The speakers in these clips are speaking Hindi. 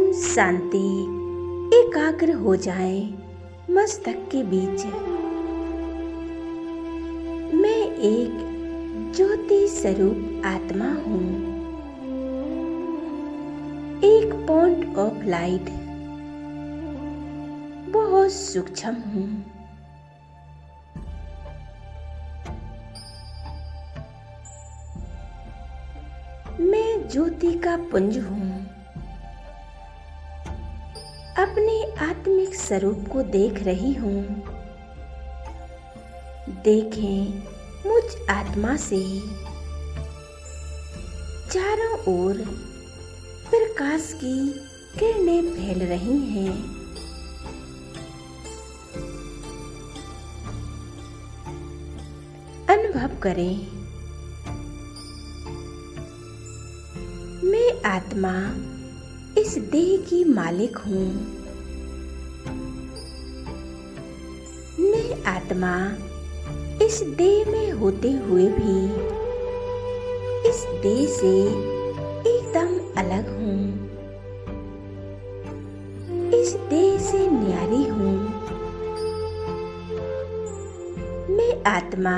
शांति एकाग्र हो जाए मस्तक के बीच। मैं एक ज्योति स्वरूप आत्मा हूँ, एक पॉइंट ऑफ लाइट, बहुत सूक्ष्म हूँ। मैं ज्योति का पुंज हूँ। अपने आत्मिक स्वरूप को देख रही हूँ। देखें, मुझ आत्मा से चारों ओर प्रकाश की किरणें फैल रही हैं। अनुभव करें, मैं आत्मा इस देह की मालिक हूँ। मैं आत्मा इस देह में होते हुए भी इस देह से एकदम अलग हूँ। इस देह से न्यारी हूँ। मैं आत्मा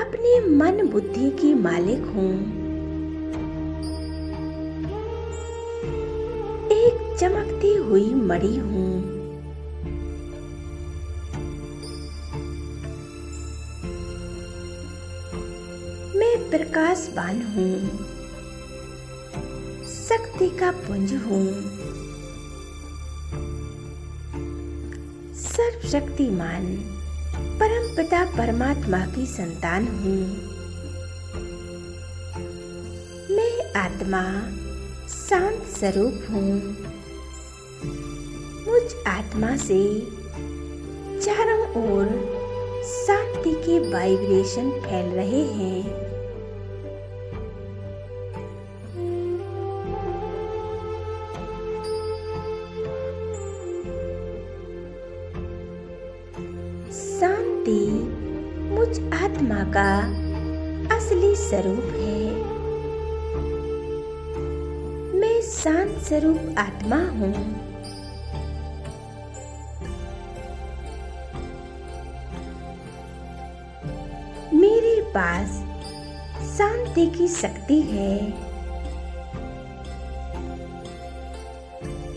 अपने मन बुद्धि की मालिक हूँ। एक चमकती हुई मणि हूँ। मैं प्रकाशवान हूँ। शक्ति का पुंज हूँ। सर्वशक्तिमान परमपिता परमात्मा की संतान हूँ। मैं आत्मा शांत स्वरूप हूँ। मुझ आत्मा से चारों ओर शांति के वाइब्रेशन फैल रहे हैं। शांति मुझ आत्मा का असली स्वरूप है। मैं शांत स्वरूप आत्मा हूँ। मेरे पास शांति की शक्ति है।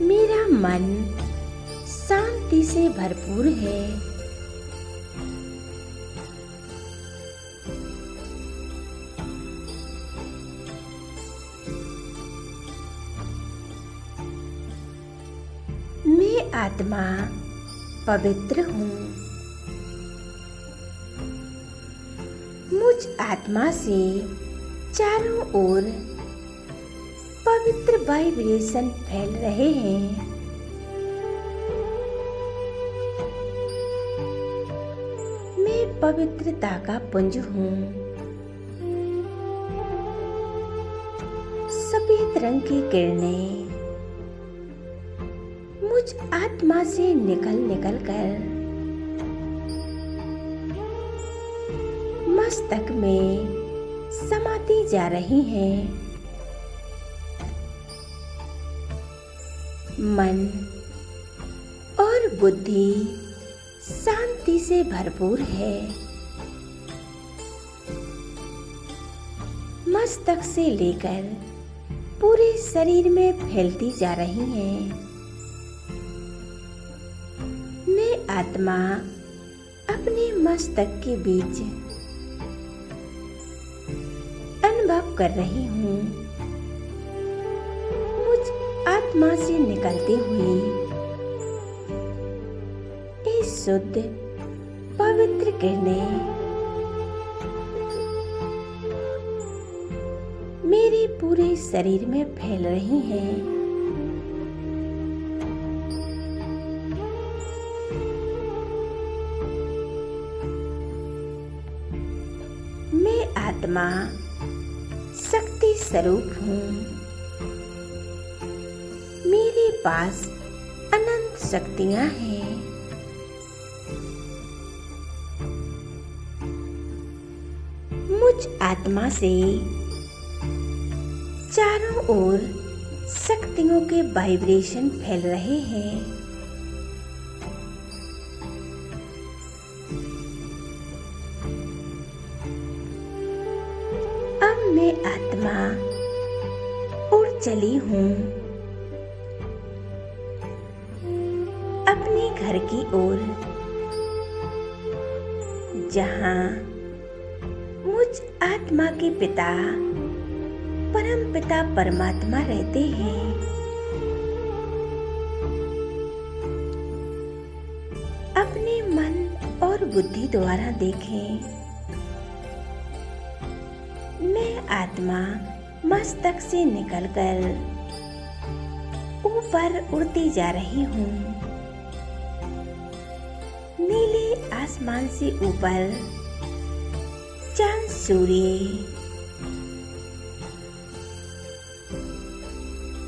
मेरा मन शांति से भरपूर है। मैं आत्मा पवित्र हूँ। मुझ आत्मा से चारों ओर पवित्र वाइब्रेशन फैल रहे हैं। मैं पवित्रता का पुंज हूँ। सफेद रंग की किरणें मुझ आत्मा से निकल कर मस्तक में समाती जा रही हैं। मन और बुद्धि शांति से भरपूर है। मस्तक से लेकर पूरे शरीर में फैलती जा रही हैं। मैं आत्मा अपने मस्तक के बीच अनुभव कर रही हूँ। मुझ आत्मा से निकलती हुई इस शुद्ध पवित्र किरणें मेरे पूरे शरीर में फैल रही हैं। मैं आत्मा शक्ति स्वरूप हूँ। मेरे पास अनंत शक्तियाँ हैं। मुझ आत्मा से चारों ओर शक्तियों के वाइब्रेशन फैल रहे हैं। अब मैं आत्मा उड़ चली हूँ अपने घर की ओर, जहाँ मुझ आत्मा के पिता परम पिता परमात्मा रहते हैं। अपने मन और बुद्धि द्वारा देखें, मैं आत्मा मस्तक से निकलकर ऊपर उड़ती जा रही हूँ। नीले आसमान से ऊपर चांद, सूर्य,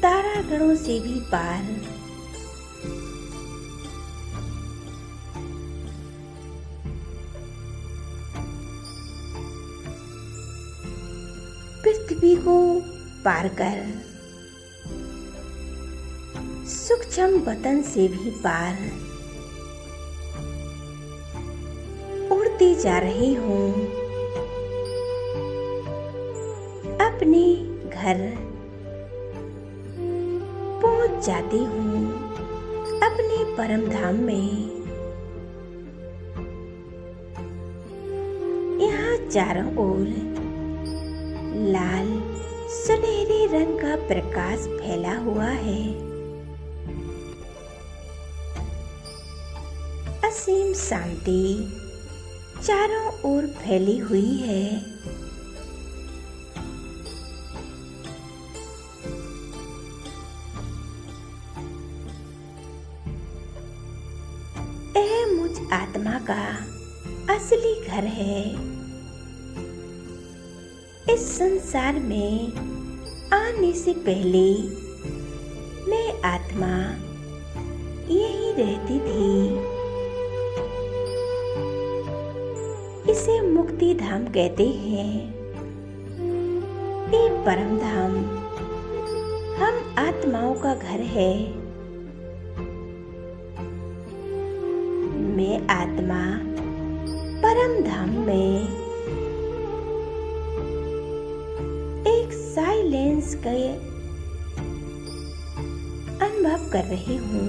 तारागणों से भी पार पृथ्वी को पार कर सूक्ष्म वतन से भी पार उड़ती जा रही हूँ। अपने घर पहुंच जाती हूँ, अपने परम धाम में। यहाँ चारों ओर लाल सुनहरे रंग का प्रकाश फैला हुआ है। असीम शांति चारों ओर फैली हुई है। यह मुझ आत्मा का असली घर है। इस संसार में आने से पहले मैं आत्मा यहीं रहती थी। इसे मुक्ति धाम कहते हैं। ये परम धाम हम आत्माओं का घर है। मैं आत्मा परम धाम में एक साइलेंस का अनुभव कर रही हूँ।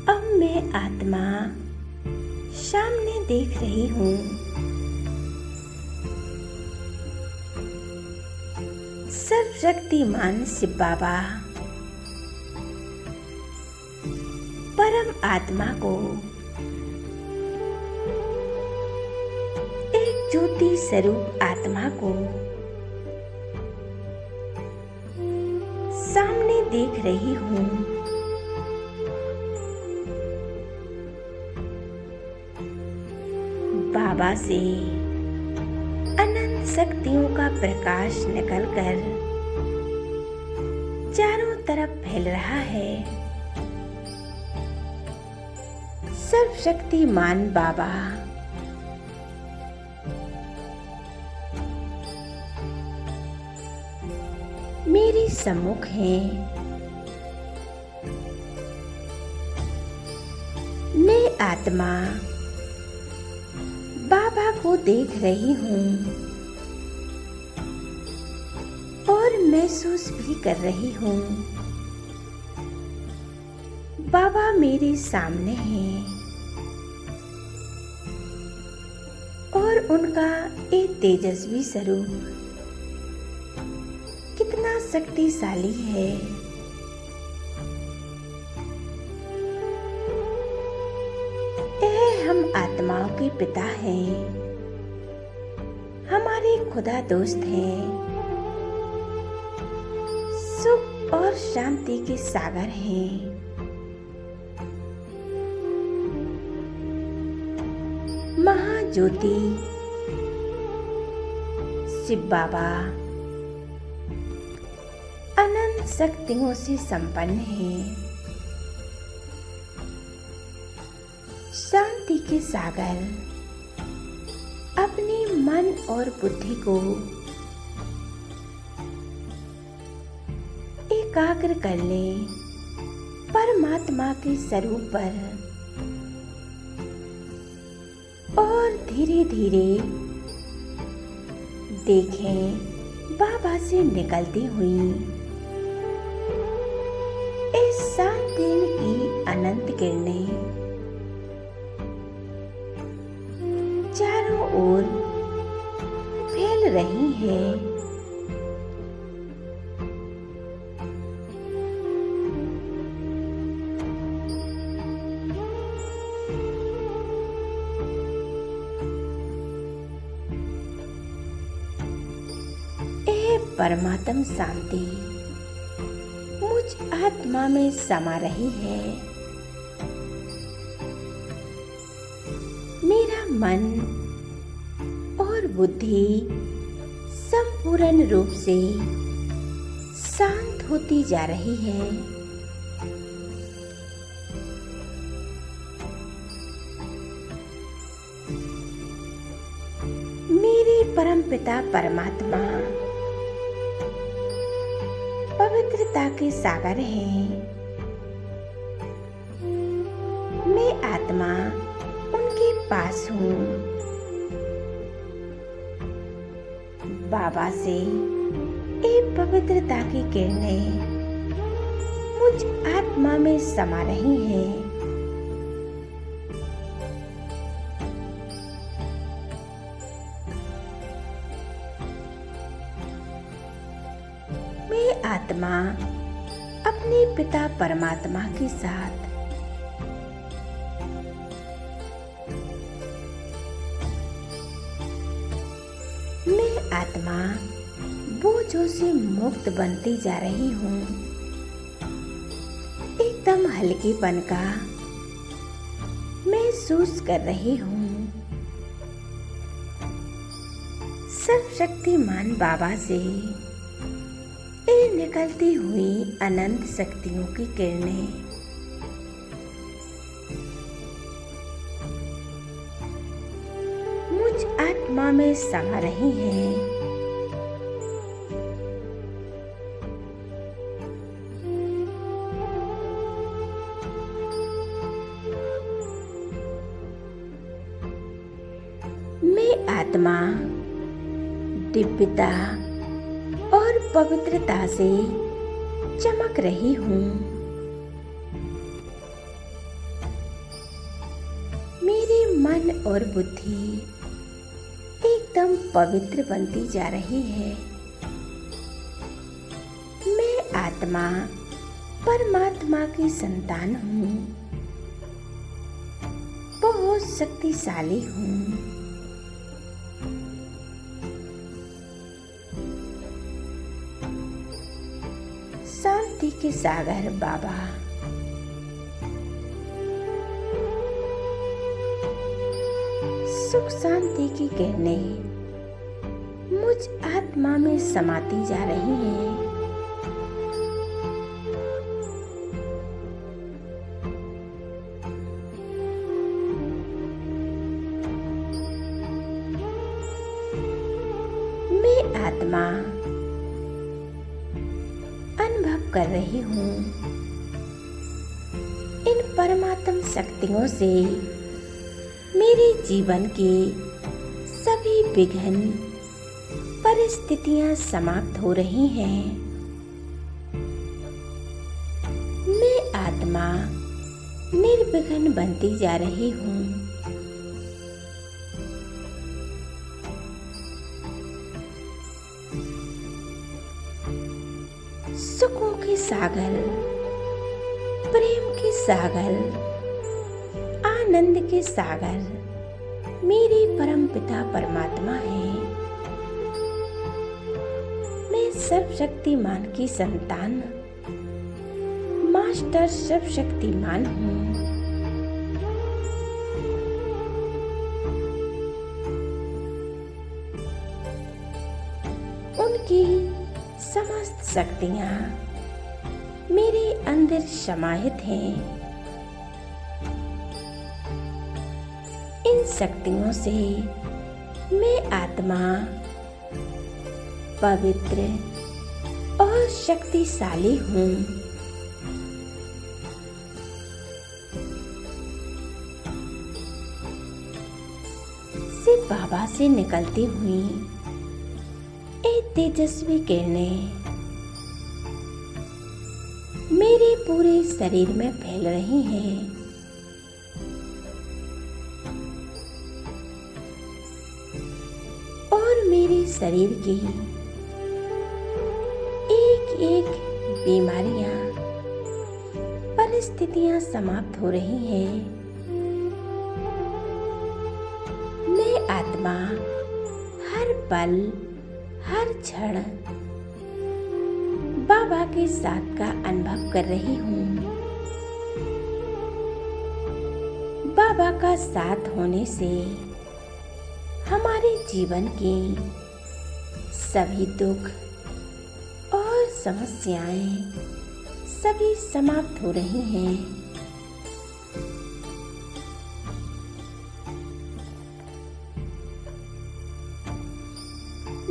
अब मैं आत्मा सामने देख रही हूँ। सर्वशक्तिमान शिव बाबा परम आत्मा को एक ज्योति स्वरूप आत्मा को सामने देख रही हूँ। बाबा से अनंत शक्तियों का प्रकाश निकलकर चारों तरफ फैल रहा है। सर्वशक्तिमान बाबा मेरे सम्मुख हैं। मैं आत्मा बाबा को देख रही हूँ और महसूस भी कर रही हूँ। बाबा मेरे सामने हैं और उनका एक तेजस्वी स्वरूप कितना शक्तिशाली है। यह हम आत्माओं के पिता हैं, हमारे खुदा दोस्त हैं, सुख और शांति के सागर हैं। महाज्योति शिव बाबा अनंत शक्तियों से संपन्न है। शांति शांति के सागर अपने मन और बुद्धि को एकाग्र कर ले परमात्मा के स्वरूप पर और धीरे धीरे देखें बाबा से निकलती हुई इस सात दिन की अनंत किरणें चारों ओर फैल रही हैं। परमात्म शांति मुझ आत्मा में समा रही है। मेरा मन और बुद्धि संपूर्ण रूप से शांत होती जा रही है। मेरे परमपिता परमात्मा पवित्रता के सागर हैं। मैं आत्मा उनके पास हूँ। बाबा से एक पवित्रता की किरणें मुझ आत्मा में समा रही हैं। मैं आत्मा अपने पिता परमात्मा के साथ मैं आत्मा बोझों से मुक्त बनती जा रही हूँ। एकदम हल्केपन का महसूस कर रही हूँ। सर्वशक्तिमान बाबा से निकलती हुई अनंत शक्तियों की किरणें मुझ आत्मा में समा रही हैं। मैं आत्मा दिव्यता और पवित्रता से चमक रही हूँ। मेरे मन और बुद्धि एकदम पवित्र बनती जा रही है। मैं आत्मा परमात्मा की संतान हूँ। बहुत शक्तिशाली हूँ। शांति के सागर बाबा सुख शांति की किरणें मुझ आत्मा में समाती जा रही हैं। मैं आत्मा अनुभव कर रही हूँ इन परमात्म शक्तियों से मेरे जीवन के सभी विघ्न परिस्थितियां समाप्त हो रही हैं। मैं आत्मा निर्विघ्न बनती जा रही हूँ। सुखों के सागर, प्रेम के सागर, आनंद के सागर मेरे परम पिता परमात्मा हैं। मैं सर्वशक्तिमान की संतान मास्टर सर्वशक्तिमान हूँ। उनकी समस्त शक्तियाँ मेरे अंदर समाहित हैं। शक्तियों से मैं आत्मा पवित्र और शक्तिशाली हूँ। शिव बाबा से निकलती हुई एक तेजस्वी किरणें मेरे पूरे शरीर में फैल रही हैं। और मेरे शरीर की एक एक बीमारियां, परिस्थितियां समाप्त हो रही हैं। मैं आत्मा हर पल हर क्षण बाबा के साथ का अनुभव कर रही हूँ। बाबा का साथ होने से हमारे जीवन की सभी दुख और समस्याएं सभी समाप्त हो रही हैं।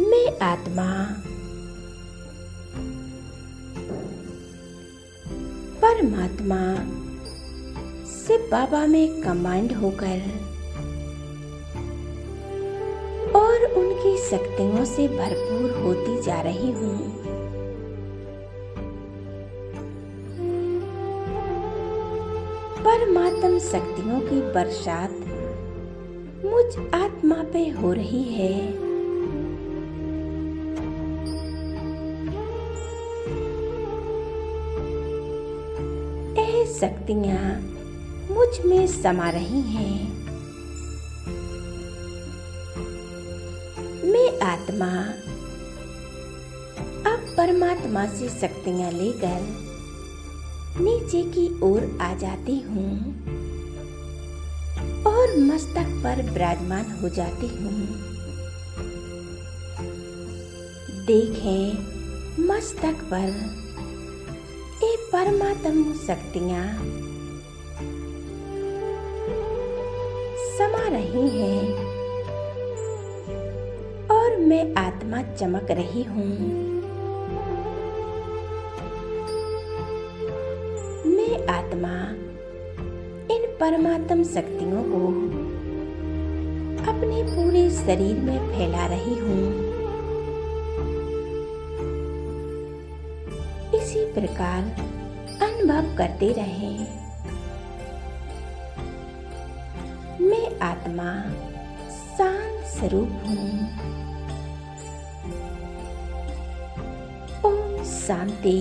मैं आत्मा परमात्मा शिव बाबा में कंबाइंड होकर और उनकी शक्तियों से भरपूर होती जा रही हूँ। परमात्म शक्तियों की बरसात मुझ आत्मा पे हो रही है। ये शक्तियाँ मुझ में समा रही हैं। मैं आत्मा अब परमात्मा से शक्तियाँ लेकर नीचे की ओर आ जाती हूँ और मस्तक पर विराजमान हो जाती हूँ। देखें मस्तक पर ये परमात्म शक्तियाँ समा रही हैं और मैं आत्मा चमक रही हूँ। मैं आत्मा इन परमात्म शक्तियों को अपने पूरे शरीर में फैला रही हूँ। इसी प्रकार अनुभव करते रहें। मैं आत्मा शांत स्वरूप हूँ। ओम शांति।